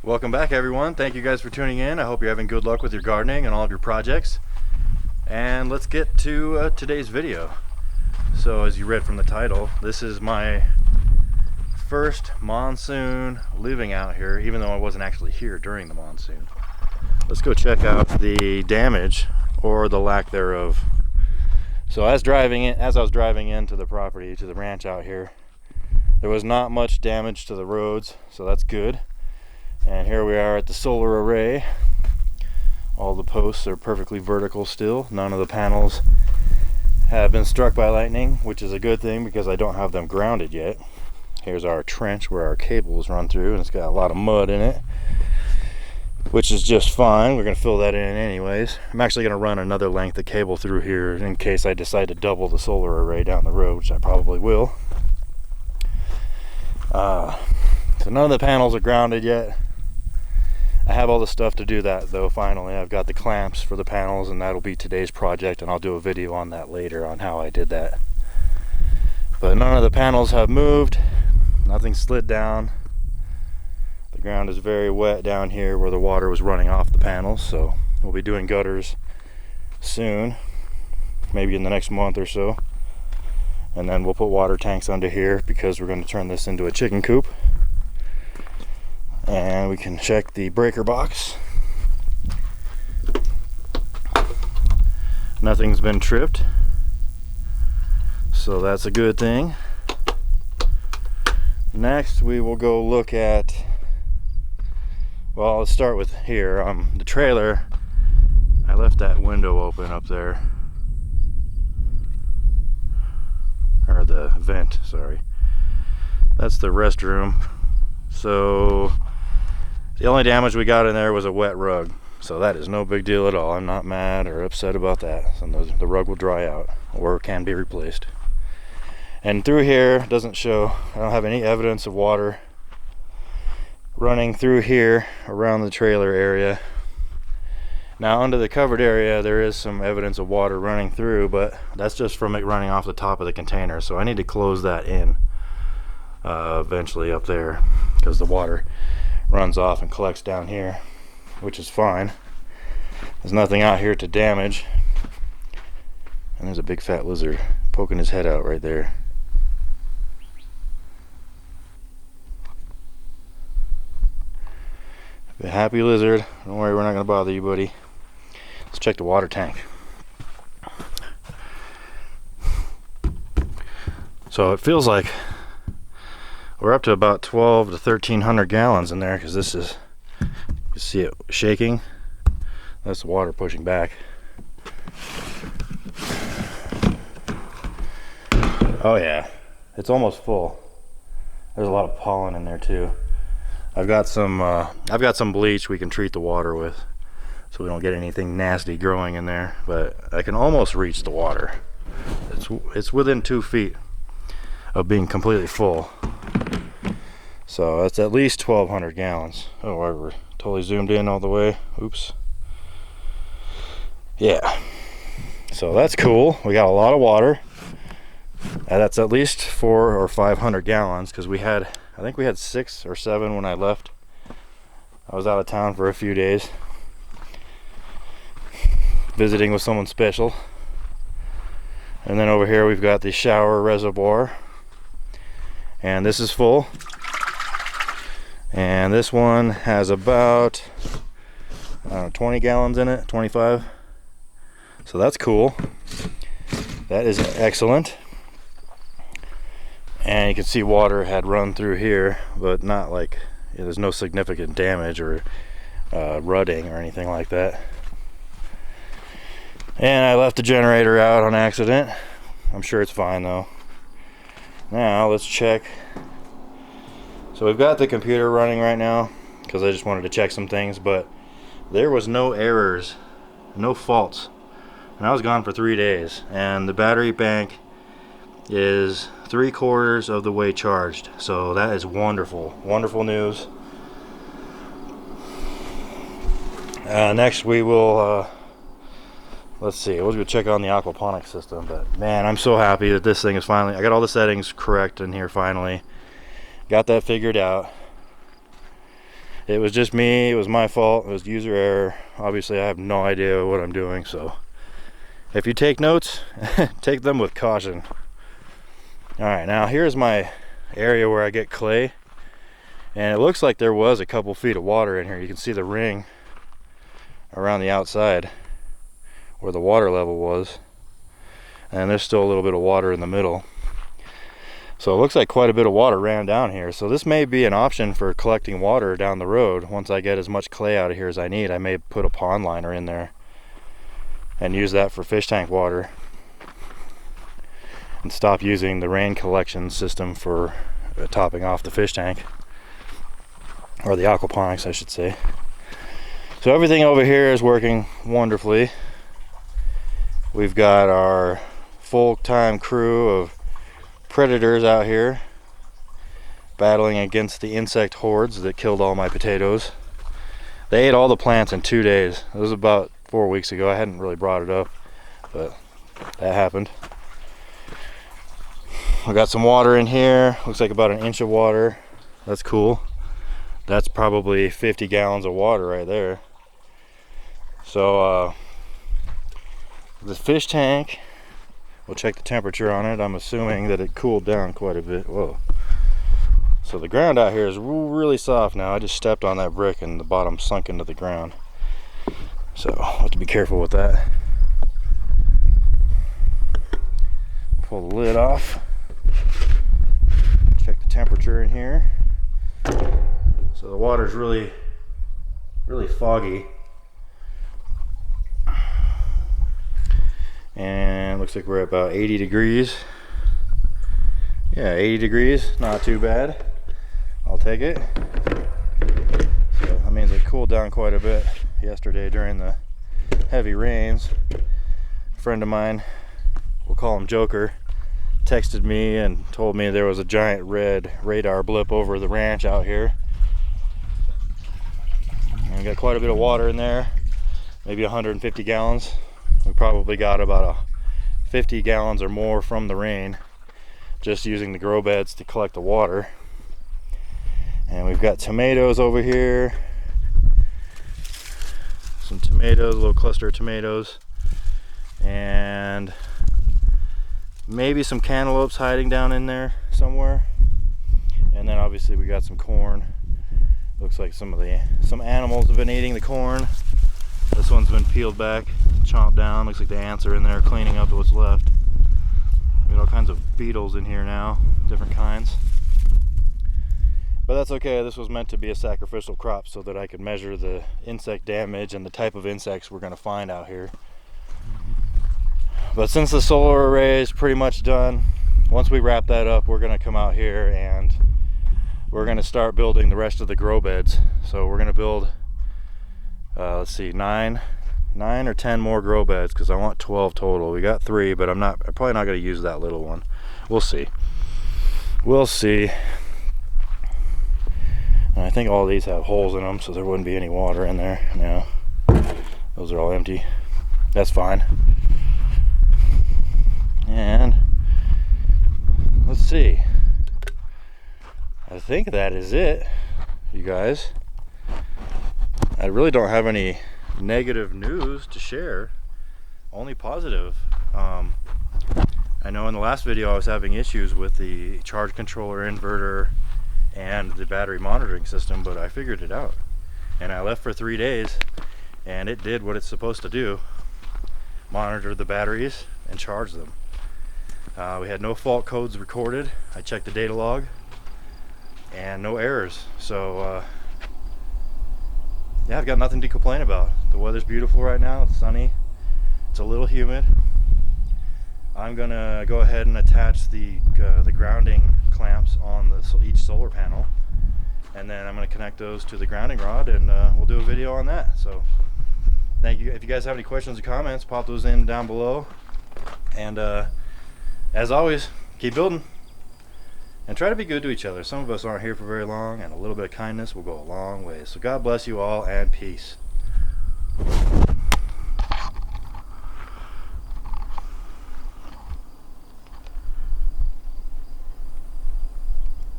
Welcome back, everyone. Thank you guys for tuning in. I hope you're having good luck with your gardening and all of your projects. And let's get to today's video. So as you read from the title, this is my first monsoon living out here, even though I wasn't actually here during the monsoon. Let's go check out the damage or the lack thereof. So as I was driving into the property, to the ranch out here, there was not much damage to the roads, so that's good. And here we are at the solar array. All the posts are perfectly vertical still. None of the panels have been struck by lightning, which is a good thing because I don't have them grounded yet. Here's our trench where our cables run through, and it's got a lot of mud in it, which is just fine. We're going to fill that in anyways. I'm actually going to run another length of cable through here in case I decide to double the solar array down the road, which I probably will. So none of the panels are grounded yet. I have all the stuff to do that though. Finally, I've got the clamps for the panels, and that'll be today's project, and I'll do a video on that later on how I did that. But none of the panels have moved. Nothing slid down. The ground is very wet down here where the water was running off the panels, so we'll be doing gutters soon, maybe in the next month or so. And then we'll put water tanks under here because we're going to turn this into a chicken coop. And we can check the breaker box. Nothing's been tripped, so that's a good thing. Next we will go look at, well, let's start with here. The trailer, I left that window open up there, or the vent, sorry. That's the restroom. So the only damage we got in there was a wet rug, so that is no big deal at all. I'm not mad or upset about that. So the rug will dry out or can be replaced. And through here doesn't show, I don't have any evidence of water running through here around the trailer area. Now under the covered area there is some evidence of water running through, but that's just from it running off the top of the container, so I need to close that in eventually up there, because the water runs off and collects down here, which is fine. There's nothing out here to damage. And there's a big fat lizard poking his head out right there. A happy lizard. Don't worry, we're not going to bother you, buddy. Let's check the water tank. So it feels like we're up to about 12 to 1300 gallons in there, because this is, you see it shaking. That's the water pushing back. Oh yeah, it's almost full. There's a lot of pollen in there too. I've got some bleach we can treat the water with, so we don't get anything nasty growing in there. But I can almost reach the water. It's within 2 feet of being completely full. So that's at least 1200 gallons. Oh, we're totally zoomed in all the way. Oops. Yeah. So that's cool. We got a lot of water. That's at least 400 or 500 gallons, because I think we had 6 or 7 when I left. I was out of town for a few days, visiting with someone special. And then over here we've got the shower reservoir, and this is full. And this one has about 20 gallons in it, 25. So that's cool. That is excellent. And you can see water had run through here, but not like, there's no significant damage or rutting or anything like that. And I left the generator out on accident. I'm sure it's fine though. Now let's check. So we've got the computer running right now because I just wanted to check some things, but there was no errors, no faults, and I was gone for 3 days, and the battery bank is 3/4 of the way charged, so that is wonderful news. Next we will let's see, we'll go check on the aquaponics system. But man, I'm so happy that this thing is finally, I got all the settings correct in here finally. Got that figured out. It was just me, it was my fault, it was user error. Obviously I have no idea what I'm doing, so if you take notes, take them with caution. Alright, now here's my area where I get clay, and it looks like there was a couple feet of water in here. You can see the ring around the outside where the water level was, and there's still a little bit of water in the middle. So it looks like quite a bit of water ran down here. So this may be an option for collecting water down the road. Once I get as much clay out of here as I need, I may put a pond liner in there and use that for fish tank water, and stop using the rain collection system for topping off the fish tank, or the aquaponics I should say. So everything over here is working wonderfully. We've got our full-time crew of predators out here battling against the insect hordes that killed all my potatoes. They ate all the plants in 2 days. It was about 4 weeks ago. I hadn't really brought it up, but that happened. I got some water in here. Looks like about 1 inch of water. That's cool. That's probably 50 gallons of water right there. So the fish tank, we'll check the temperature on it. I'm assuming that it cooled down quite a bit. Whoa. So the ground out here is really soft now. I just stepped on that brick and the bottom sunk into the ground. So I'll have to be careful with that. Pull the lid off. Check the temperature in here. So the water's really foggy. And looks like we're at about 80 degrees. Yeah, 80 degrees, not too bad. I'll take it. So that means it cooled down quite a bit yesterday during the heavy rains. A friend of mine, we'll call him Joker, texted me and told me there was a giant red radar blip over the ranch out here. And we got quite a bit of water in there, maybe 150 gallons. We probably got about 50 gallons or more from the rain, just using the grow beds to collect the water. And we've got tomatoes over here. Some tomatoes, a little cluster of tomatoes. And maybe some cantaloupes hiding down in there somewhere. And then obviously we got some corn. Looks like some animals have been eating the corn. This one's been peeled back, chomped down. Looks like the ants are in there cleaning up what's left. We got all kinds of beetles in here now, different kinds. But that's okay. This was meant to be a sacrificial crop so that I could measure the insect damage and the type of insects we're going to find out here. But since the solar array is pretty much done, once we wrap that up, we're going to come out here and we're going to start building the rest of the grow beds. So we're going to build let's see, 9 or 10 more grow beds, because I want 12 total. We got 3, but I'm probably not going to use that little one. We'll see. We'll see. And I think all these have holes in them, so there wouldn't be any water in there now. Those are all empty. That's fine. And let's see. I think that is it, you guys. I really don't have any negative news to share, only positive. I know in the last video I was having issues with the charge controller, inverter, and the battery monitoring system, but I figured it out. And I left for 3 days and it did what it's supposed to do: monitor the batteries and charge them. We had no fault codes recorded. I checked the data log and no errors. So yeah, I've got nothing to complain about. The weather's beautiful right now. It's sunny. It's a little humid. I'm gonna go ahead and attach the grounding clamps on each solar panel, and then I'm gonna connect those to the grounding rod, and we'll do a video on that. So thank you. If you guys have any questions or comments, pop those in down below. And as always, keep building and try to be good to each other. Some of us aren't here for very long, and a little bit of kindness will go a long way. So God bless you all, and peace.